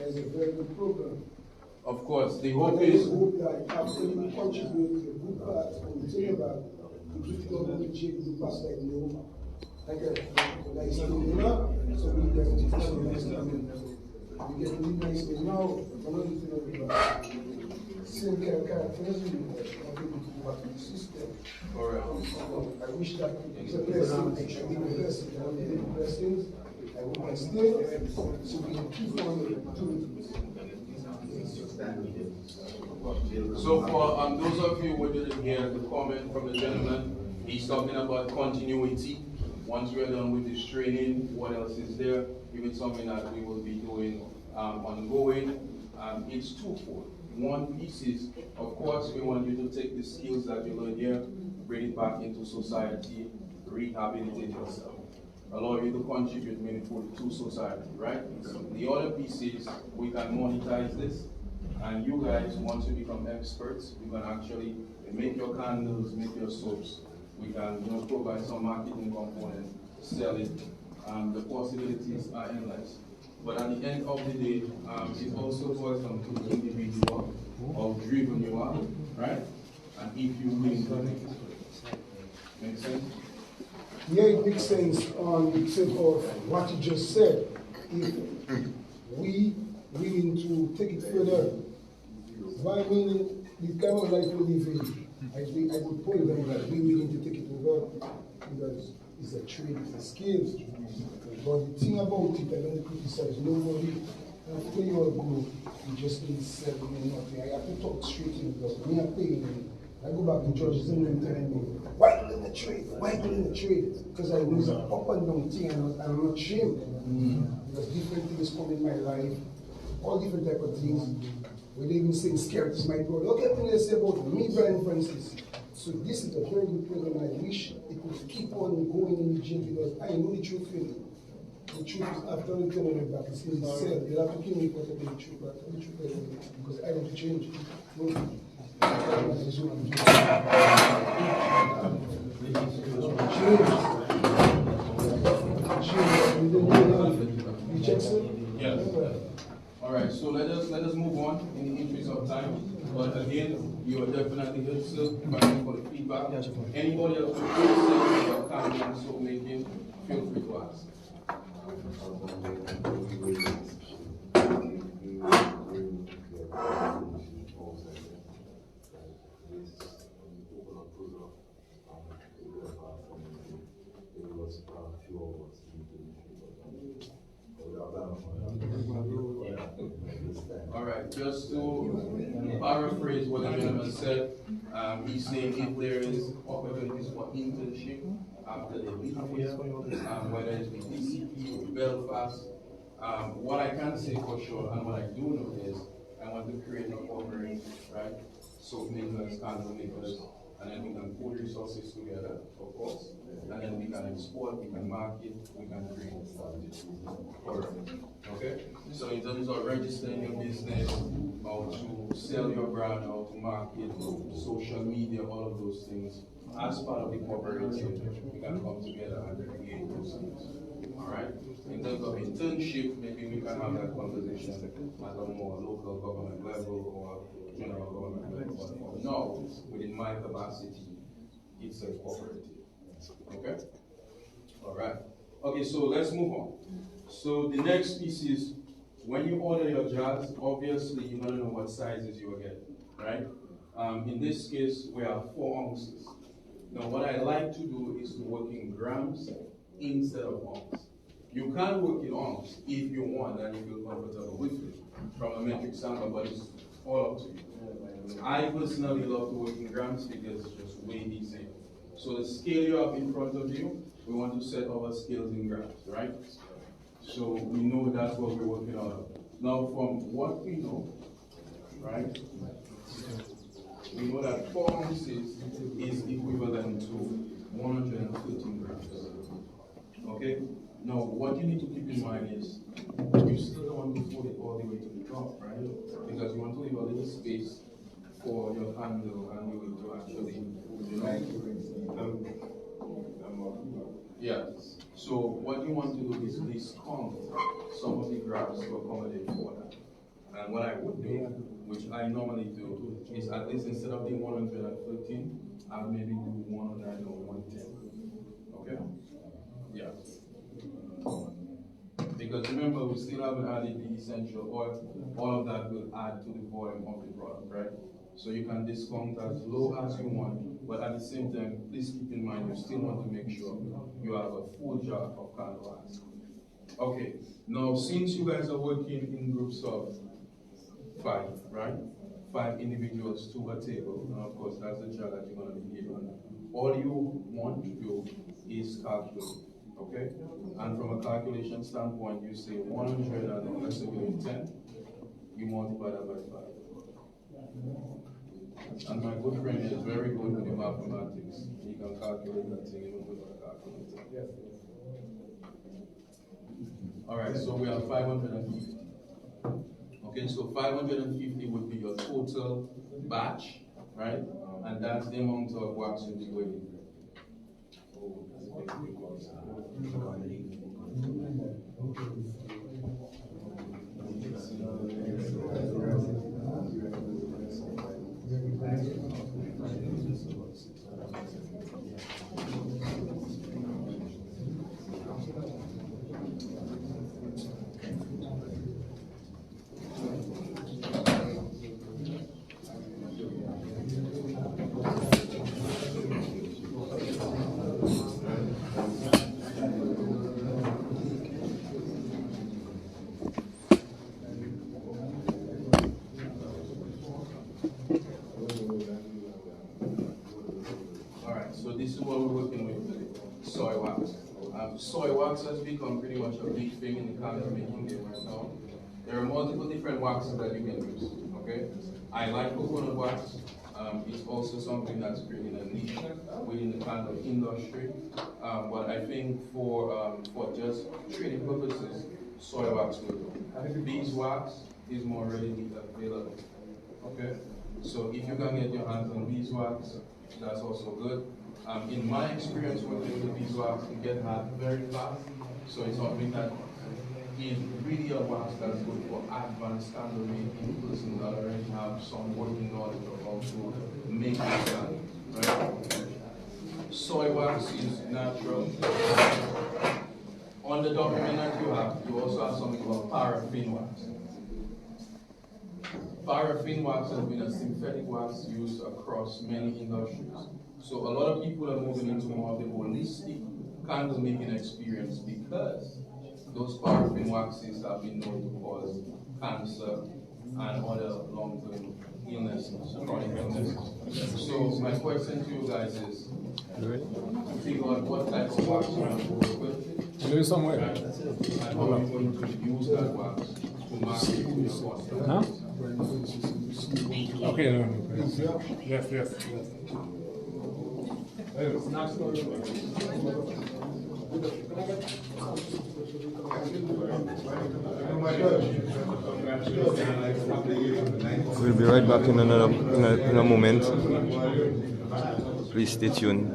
That's a very good program. Of course, the hope is. I hope that after we contribute to a good part, and the thing about the critical knowledge, the past like no, like a so we get to we get really nice now. Another thing about same characterism of the system. I wish that it's a blessing. It should be a blessing. I want to take blessings. I want to stay so we can keep on doing things. So for those of you who didn't hear the comment from the gentleman, he's talking about continuity. Once we're done with this training, what else is there? Even something that we will be doing ongoing. It's twofold. One piece is, of course, we want you to take the skills that you learn here, bring it back into society, rehabilitate yourself, allow you to contribute meaningfully to society, right? The other piece is we can monetize this, and you guys, once you become experts, you can actually make your candles, make your soaps. We can provide some marketing component, sell it. The possibilities are endless. But at the end of the day, it also boils down to the individual, how driven you are, right? And if you win the thing. Make sense? Yeah, it makes sense on the tip of what you just said. If we willing to take it further, why willing the kind of life we live in, I would point them that we willing to take it over because it's a trade, it's a skill. But the thing about it, I don't criticize nobody. After you all go, you just need 7 and nothing. I have to talk straight in because when I'm paying, I go back to judges and them telling me, why you in the trade? Why you in the trade? Because I was an up and down thing and I'm not ashamed. Because different things come in my life, all different type of things. We even say scared is my brother. Look at what they say about me, Brian Francis. So this is a very good program. I wish it would keep on going in the gym because I know the truth feeling. The truth is after we turn it back, it's in the cell. They'll have to kill me for the truth, but the truth is because I want to change. No. Yes. All right. So let us move on in the interest of time. But again, you are definitely good. So thank you for the feedback. Anybody else with questions or comments or making, feel free to ask. All right, just to paraphrase what the gentleman said, he's saying if there is opportunities for internship after they leave here, whether it's with DCP or Belfast, what I can say for sure and what I do know is I want to create a corporate, right? So makers, candle makers, and then we can pull resources together, of course, and then we can export, we can market, we can create okay? So in terms of registering your business, how to sell your brand, how to market, social media, all of those things, as part of the cooperative, we can come together and create those things. All right? In terms of internship, maybe we can have that conversation at a more local government level or general government level. But for now, within my capacity, it's a cooperative. Okay? All right. Okay, so let's move on. So the next piece is when you order your jars, obviously you're gonna know what sizes you are getting, right? In this case, we have 4 ounces. Now, what I like to do is to work in grams instead of ounces. You can work in ounce if you want and you feel comfortable with it from a metric standpoint, but it's all up to you. I personally love to work in grams because it's just way easier. So the scale you have in front of you, we want to set our scales in grams, right? So we know that's what we're working on. Now, from what we know, right, we know that 4 ounces is equivalent to 113 grams. Okay? Now, what you need to keep in mind is you still don't want to fold it all the way to the top, right? Because you want to leave a little space for your handle and you will to actually, yeah. So what you want to do is please count some of the grabs to accommodate for that. And what I would do, which I normally do, is at least instead of the 113, I'll maybe do 109 or 110. Okay? Yeah. Because remember, we still haven't added the essential oil. All of that will add to the volume of the product, right? So you can discount as low as you want, but at the same time, please keep in mind you still want to make sure you have a full jar of candle wax. Okay, now since you guys are working in groups of 5, right? 5 individuals to a table, and of course that's the jar that you're going to be given. All you want to do is calculate, okay? And from a calculation standpoint, you say 100 and let's say we're 10, you multiply that by 5. And my good friend is very good with the mathematics. He can calculate that thing even without a calculator. All right, so we have 550. Okay, so 550 would be your total batch, right? And that's the amount of wax you'll be waiting. This is what we're working with today, soy wax. Soy wax has become pretty much a big thing in the candle making game right now. There are multiple different waxes that you can use, okay? I like coconut wax. It's also something that's creating a niche within the candle industry. But I think for just trading purposes, soy wax will do. Beeswax is more readily available, okay? So if you can get your hands on beeswax, that's also good. In my experience working with beeswax, you get hard very fast. So it's something that is really a wax that's good for advanced candle making, person that already have some working knowledge of how to make this candle, right? Soy wax is natural. On the document that you also have something called paraffin wax. Paraffin wax has been a synthetic wax used across many industries. So a lot of people are moving into more of the holistic candle making experience because those paraffin waxes have been known to cause cancer and other long-term illnesses, chronic illnesses. So my question to you guys is, figure out what type of wax you want to work with, and how you're going to use that wax to market to your customers. Huh? Okay, no. Yes. We'll be right back in a moment. Please stay tuned.